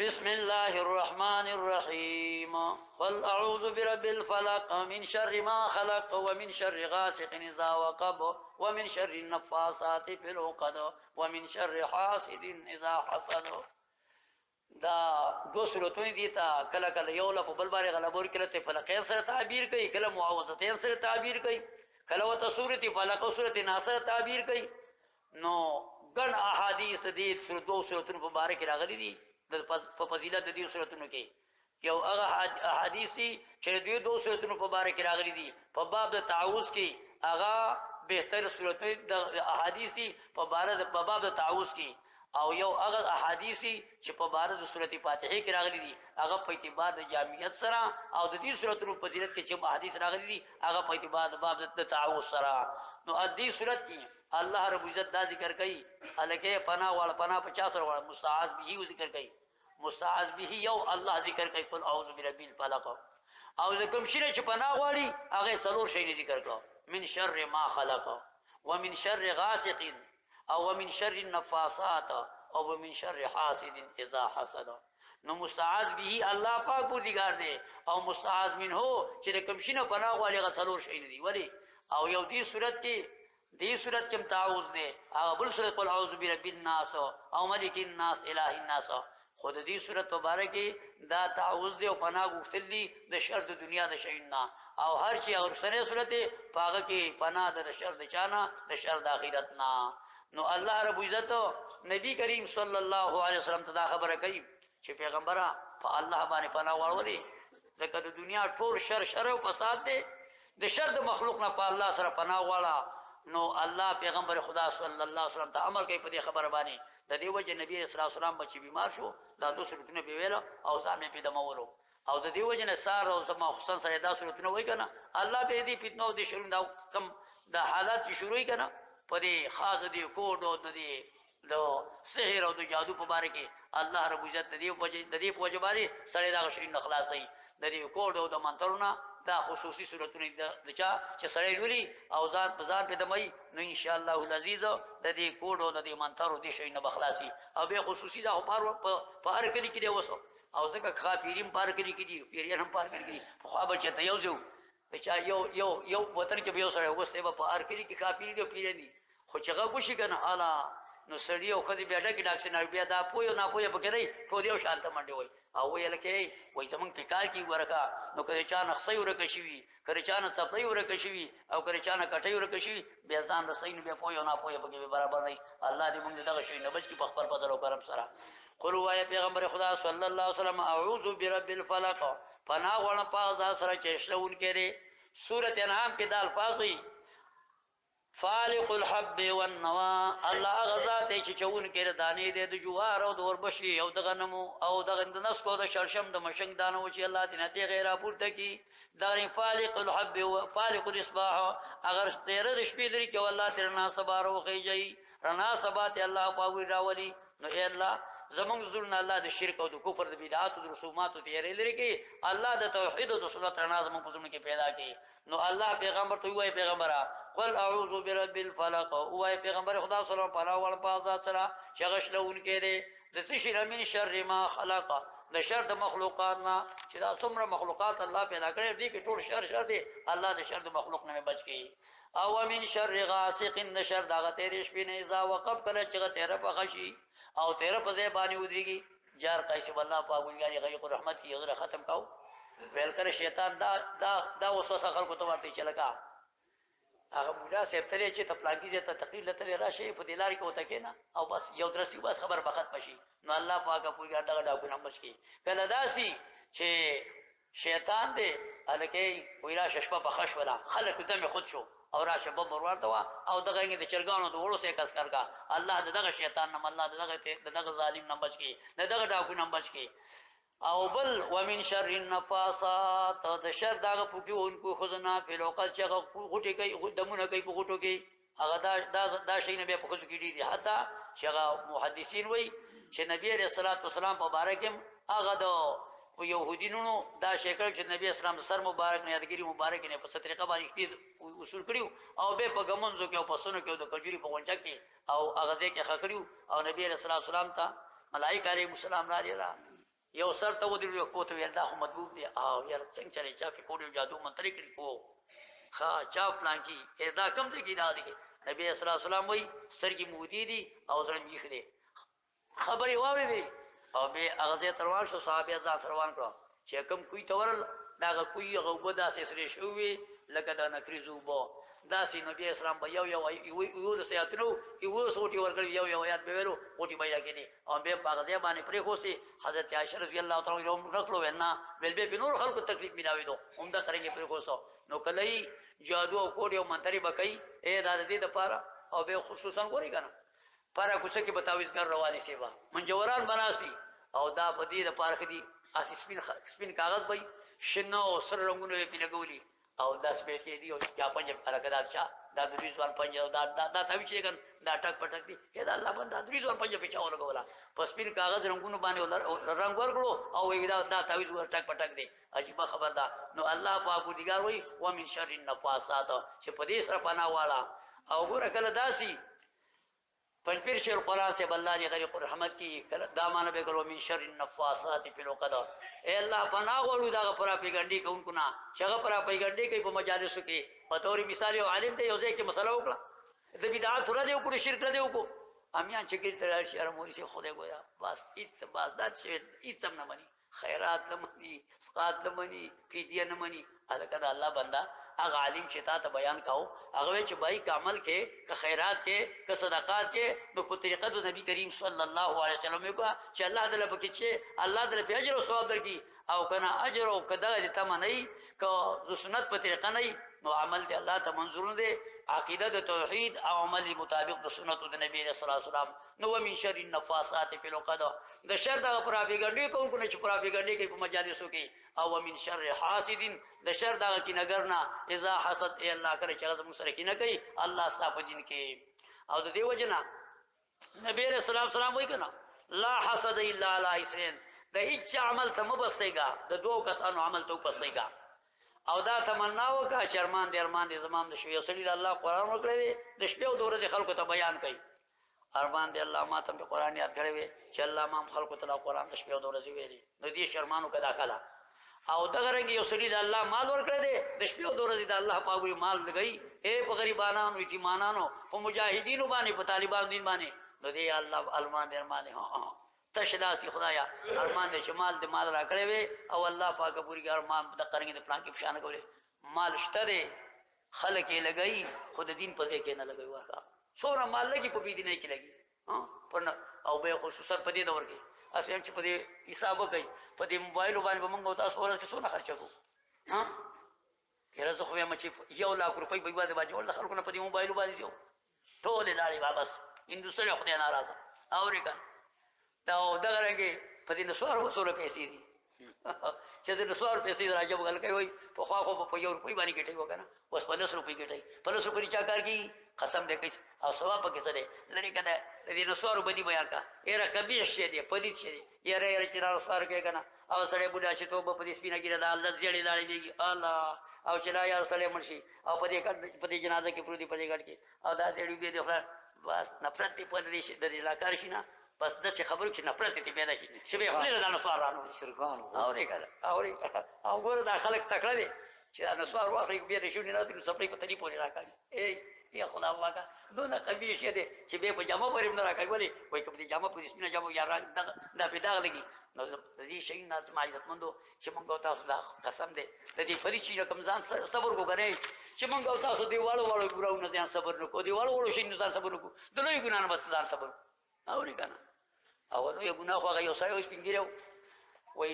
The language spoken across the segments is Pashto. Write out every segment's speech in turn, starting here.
بسم الله الرحمن الرحيم قل أعوذ برب الفلق من شر ما خلق ومن شر غاسق إذا وقب ومن شر النفاثات في العقد ومن شر حاسد إذا حسد. دا دو سورتونه دي تا کله کله یو له په بل باندې غلبور کله ته فلقین سره تعبیر کوي، کله معوذتین سره تعبیر کوي، کله وته سورته فلق او سورته ناس سره تعبیر کوي. نو ګڼ احادیث دي دو سورتونو په باره کې راغلي دي په فضیلت د دې سورتونو کې. یو هغه احادیث دي چې د دو سورتونو په باره کې راغلي دي په باب د تعوذ کې. هغه بهتر سورتونه د احادیث دي په باب د تعوذ کې. او یو هغه احادیث چې په باره د سورته فاتحه کې راغلي دي هغه په اعتبار د جامعیت سره، او د دې سورتونو په فضیلت کې چې احادیث راغلي دي هغه په اعتبار د باب د تعوذ سره. نو دې سورت کې الله رب عزت دا ذکر کوي الکه پناه وال پناه 50 وال مستعاذ به ذکر کوي. مستعاذ به یو الله ذکر کوي قل اعوذ برب الفلق، او کوم شي چې پناه غواړي هغه څلور شي ذکر کوي. من شر ما خلق ومن شر غاسق او ومن شر النفاثات او ومن شر حاسد اذا حسد. نو مستعاذ به الله پاک پروردگار دی، او مستعاذ منه چې کوم شي نه پناه غواړي هغه څلور شي دي. ولی او یو دې صورت کې تعوذ دی، هغه بل صورت قل اعوذ برب الناس او ملک الناس اله الناس. خود دې صورت مبارکه دا تعوذ دی او پناه غوښتل دي د شر د دنیا د شینا، او هر چی اور سره صورت پاګه کې پناه د شر د چانا د شر د اخرت نا. نو الله رب عزت نبی کریم صلی الله علیه وسلم ته دا خبره کوي چې پیغمبره په الله باندې پناه واړولې، ځکه د دنیا ټول شر او فساد دی، د شر د مخلوق نه په الله سره پناه واړه. نو الله پیغمبر خدا صلی الله علیه وسلم ته امر کوي په دې خبره باندې. د دې وجه نبی رسول الله صلی الله علیه وسلم بچی بیمار شو، دا دو سورتونه په ویل او ځان په دمولو، او د دې وجه نه سار او زما خصوصا سره دا سورتونه وای کنه الله به دې فتنه او دې شرون دا کم د حالات شروع کنا په دې خاص دې کوډ او دې د سحر او د جادو په باره کې الله رب عزت دې په وجه باندې سره دا شرین خلاصي د دې کوډ او د منترونه دا خصوصي صورتونه د چا چې سړی لولي او ځان په ځان په دمای. نو ان شاء الله العزیز د دې کوډ او د دې منترو دې شي نه بخلاصي، او به خصوصي دا په هر کلی کې دی وسو، او ځکه کافرین په هر کلی کې دي، پیریان هم په هر کلی کې دي. خو به چې یو ځو بچا یو وطن کې به یو سره وسه په هر کلی کې کافر دي پیریان دي، خو چې هغه ګوشي کنه اعلی نو سړی او خزي بیا ډکه ډاکس نه بیا دا پویو نه پویو پکې په دې شانته منډي وای او ویل کې وای زمون په کار کې ورکا. نو کله چا نقصي ورکه شي، کله چا نه صفای ورکه شي، او کله چا نه کټي ورکه شي، بیا ځان رسین بیا پویو نه پویو پکې برابر نه. الله دې موږ دغه شي نه بچ کی په خپل فضل او کرم سره. قل وای پیغمبر خدا صلی الله علیه وسلم اعوذ برب الفلق، پناه غواړم په ځا سره چې شلون کړي. سورۃ انعام کې د الفاظ فالق الحب والنوا، الله غزا ته چې چون کې دانې د جوار او د وربشي او د غنمو او د غندنس کو د شړشم د مشنګ دانو چې الله دې نته غیر پورته کی. دارین فالق الحب و فالق الاصباح، اگر تیر د شپې لري کې الله تر نه صبارو خيږي رنا سبات الله پاوی راولي. نو اے الله زمونږ زړه الله د شرک او د کفر د بدعات او د رسومات تیرې لري کې الله د توحید او د سنت رڼا زمونږ په زړه کې پیدا کړي. نو الله پیغمبر ته وایي پیغمبره قل اعوذ برب الفلق، وایي پیغمبر خدا صلی الله علیه وسلم په ذات سره شغش لون کې دي د څه من شر ما خلق، د شر د مخلوقات نه چې دا څومره مخلوقات الله پیدا کړي دي کې ټول شر دي، الله د شر د مخلوق نه بچ کړي. او من شر غاسق، د شر دغه تیرې شپې نه اذا وقب کله چې تیرې په خشي او تیرې په ځای باندې ودرېږي جار قایص الله پاک ویګاری غیق رحمت یې ختم کاو. ویل کړه شیطان دا وسوسه خلکو ته ورته چلکا هغه مولا صاحب ته چې تپلاګی زه ته تقریر لته راشي په دلار کې وته کېنا او بس یو درسي بس خبر بخت پشي. نو الله پاک پوری دا ډاکو نمبر کې کله داسي چې شیطان دې الکه ویرا ششپا په خش ولا خلک دمه خود شو او را شباب ورته وا او دغه د چرګانو د وړو سه کس کرکا الله دغه شیطان نم الله دغه ظالم نمبر کې دغه ډاکو نمبر کې. او بل ومن شر النفاثات، د شر دغه پوکیونکو خزنا په لوقل چې غوټي کوي دمونه کوي په غوټو کې هغه دا شي نه به په خزو کې دي. حتی چې محدثین وایي چې نبی عليه الصلاه والسلام په بارکم هغه د يهودینو دا شکل چې نبی اسلام سر مبارک نه یادګری مبارک نه په ستريقه باندې اصول کړیو او به په ګمنځو کې او په سونو کې د کجوري په غونچا کې او اغازه کې خکړیو او نبی عليه الصلاه والسلام ته ملائکه علیهم السلام را یو سر ته ودرېدو یو کوته ویل دا خو مطلوب دی او یاره څنګه چلې چا پې کوډ جادو منترې کړي پوه ښه چا پلان کي دا کم دی کې دا دی نبی صلی الله علیه وسلم وایي سترګې مودې دي او زړه میخ دی خبرې واورېدې او بیا هغه ځای ته روان شو صحابه ځان سره روان کړه چې کوم کوی ته ورل دا هغه کوی هغه اوبه داسې سرې شوې لکه د نکریزو اوبه داسې نبی اسلام به یو د سیاتونو یو سوټي ورکړي یو آیات به ویلو اوټي بیا کېدی او بیا په هغه ځای باندې پرې خوسي حضرت عائشہ رضی الله تعالی عنها رخلو وینا بل به نور خلکو تکلیف ملاوي دو عمده کرے پرې خوسو نو کله جادو او کوډ یو منتري بکای اے د دې د پاره او به خصوصا ګوري کنه پارا کوڅه کې بتاویزګر رواني سیوا منجوران بناسي او دا بدی د پارخ دي اس سپین کاغذ به شنو سر رنگونه په لګولي او داس به کې دی او یا پنځه الګدا چا دا د ریزوان پنځه دا تاوی چې ګن دا ټک پټک دي دا الله بندا د ریزوان پنځه په چاو لګولا پس سپین کاغذ رنگونه باندې رنگ ورکړو او وی دا تاویز ور ټک پټک دي عجیب خبر ده نو الله پاک دیګار وای و من شر النفاسات چې په دې سره پناه والا او ګور کله داسي پنځپیر شعر قرآن سے بلّہ جی غریق الرحمت کی دامانہ بے کرو من شر النفاسات فی العقد اے اللہ پناہ غوړو دا پرا پیګنډي کوونکو نه چې پرا پیګنډي کوي په مجالسو کې په تور مثال یو عالم ته یو ځای کې مسله وکړه د بدعات ور دی او شرک دی او امیان چې کې تر شعر موري سي خدای ګویا بس هیڅ بازدات شي هیڅ نه مني خیرات نه مني صدقات نه مني فدیه نه مني الکه الله بندا هغه عالم چې تا ته بیان کاو هغه چې بای کا عمل کې که خیرات کې که صدقات کې نو په طریقه د نبی کریم صلی الله علیه وسلم کو چې الله تعالی پکې چې الله تعالی په اجر او ثواب درکې او کنه اجر او کدا دې تمنای که د سنت په طریقه نه نو عمل دې الله ته منظور نه دی عقیده د توحید او عمل مطابق د سنت د نبی صلی الله علیه وسلم نو من شر النفاسات فی العقد د شر د پراپګنډي کوونکو نه چې پراپګنډي کوي په مجالسو کې او من شر حاسد د شر د کینګر نه اذا حسد ای الله کرے چې زموږ سره کینه کوي الله ستاسو دین کې او د دې وجنه نبی رسول الله سلام وایي کنه لا حسد الا علی حسین د هیڅ عمل ته مبستېګا د دوه کسانو عمل ته پسېګا او دا تمنا وکړه چې ارمان دې زمام د شوی صلی الله قرآن وکړي د شپې او د ورځې خلکو ته بیان کوي ارمان دې الله ما ته په قرآن یاد کړی چې الله ما خلکو ته قرآن د شپې او د ورځې ویلي نو دې شرمانو کدا کلا او دغه رنګ یو سړي د الله مال ورکړی دی د شپې او د ورځې د الله پاک مال لګي اے په غریبانو یتیمانو په مجاهدینو باندې په طالبانو دین باندې نو دې الله ارمان دې ارمان ها تشلاسی خدایا ارمان دې شمال دې مال را کړی وي او الله پاک پوری ارمان د قرنګ د پلان کې پشان کولې مال شته دی خلک یې لګي خود دین په ځای کې نه لګي ورکا څوره مال لګي په دې نه کې لګي ها پر او به خصوصا په دې دور کې اسیم چې په دې حساب کوي په دې موبایل باندې موږ تاسو ورځ کې څونه خرچ کوو ها کله زه خو یم چې 1 لک روپۍ به باندې باندې ول خلکو نه په دې موبایل باندې یو ټول لاړې واپس هندوستان خدای ناراضه اورېګا دا دغه رنګه په دې نسوار وسوره پیسې دي چې د نسوار پیسې راځي وګل کوي په خوا خو په 1 روپۍ باندې ګټي وکنه اوس په 10 روپۍ ګټي په 10 روپۍ چا کار کی قسم دې کوي او ثواب پکې څه دی لري کده دې نسوار بدی بیان کا یره کبي شه دي پدې شه دي یره چې نسوار کې کنه او سړی بوډا چې توبه په دې سپینه کې د الله زړې لاړې دی الله او چې لا یار سړی مرشي او په دې جنازه کې پروتي په دې ګټ کې او دا سړی به دې بس نفرت په دې شه د علاقې شي نه بس د څه خبرو چې نفرت ته پیدا شي چې به خپل د نسوار رانو شرکانو او ګوره دا خلک تکړه دي چې دا نسوار واخلي بیا د شونې راځي نو سپړې په تلی پورې راکړي ای یا خدا واګه دونه قبیح شه دي چې به په جامه پورې نه راکړي ولی وای کوم دي جامه پورې سپینه جامه یا دا پیدا لګي نو د دې شي نه زما عزت مندو چې مونږ تاسو دا قسم دې د دې فري شي کوم ځان صبر وکړئ چې مونږ تاسو دی والو ګراو نه ځان صبر نکو دی والو شي نه ځان صبر نکو د لوی ګنا نه بس ځان صبر اوري کنه او نو یو ګناه هغه یو سړی سپینګیرو وای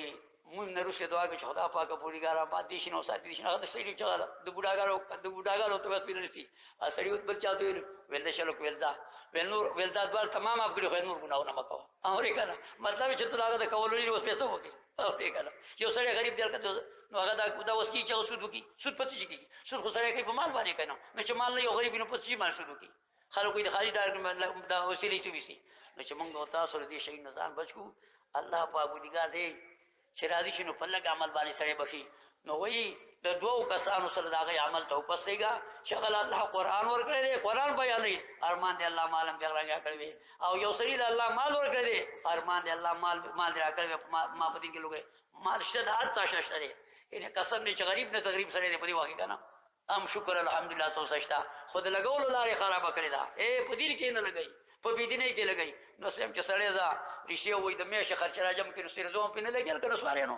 مونږ نه روسه دعا کوي خدا پاک پوری ګارا باندې شنو ساتي شنو هغه سړی چې د بوډاګانو ته بس پیل نشي سړی بل چاته ویل د شلو ویلدا دوار تمام افګړي خو نور ګناو نه مکو اوري کنه مطلب چې ته هغه د کولوري اوس پیسې وکي اوري کنه یو سړی غریب دی کته نو هغه دا اوس کی چې سود وکي سود پڅ شي کی سود خو سړی کوي په مال باندې کنه نو چې مال نه یو غریب نو پڅ شي مال سود وکي خلکو د خارجي دار دا وسیلې چې وسی نو چې موږ تاسو دې شي نظام بچو الله پاک دې ګار دې چې راضي شنو په لګ عمل باندې سره بخي نو وایي د دوو کسانو سره دا غي عمل ته وپسېګا شغل الله قرآن ورکړي دی قرآن بیانوي ارمان دی الله مالم دی راګه کړی او یو سړي د الله مال ورکړي دی ارمان دی الله مال دی راکړي ما پدې کې لوګي مال شته هر تاسو شته دی ان قسم نه چې غریب نه تقریب سره دی په دې واقع کنه ام شکر الحمدلله تو سجدا خود لګول لارې خراب کړی دا په دې کې نه لګي په بي دیني کې لګي نو سم چې سړی ځا ریشي وې د میشه خرچ راځم کې سره زوم په نه لګل کنه سواره نو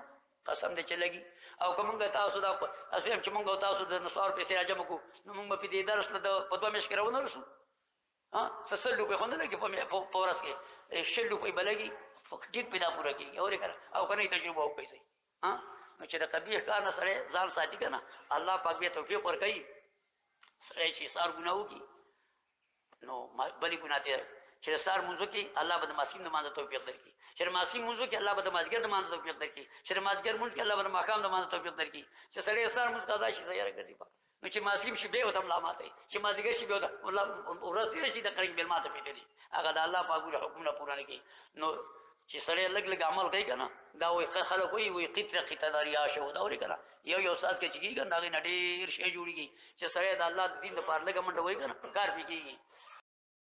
قسم دې چې لګي او کومه تاسو دا اسیم چې موږ تاسو د نصار پیسې راځم کو نو موږ په دې درس نه په دوه مش کې راونه رسو ها سسلو په خونه لګي په ورس کې شلو په بلګي ټیک پیدا پوره کیږي اور کړه او کنه تجربه وکړي سي ها نو چې د قبیح کار نه سره ځان ساتي کنه الله پاک به توفیق ورکړي سره چې سار ګناو کی نو بلی ګناه ته چې سار منځو کې الله به د ماسیم نماز توفیق درکړي چې ماسیم منځو کې الله به د مازګر نماز توفیق درکړي چې مازګر منځ کې الله به د ماقام نماز توفیق درکړي چې سړی سار منځ قضا شي زیاره ګرځي پا نو چې ماسیم شي به وتم لامات چې مازګر شي به وته الله ورسې شي د قرین بل ماته پیته دي هغه د الله پاک حکم نه پوره نه کوي نو چې سړی لګ لګ عمل کوي کنه دا وي خلک وي قطره قطداریا شو دا وري کنه یو ساس کې چیږي کنه دا نډیر شي جوړیږي چې سړی د الله د دین د پاره لګ منډه وای کنه کار پکېږي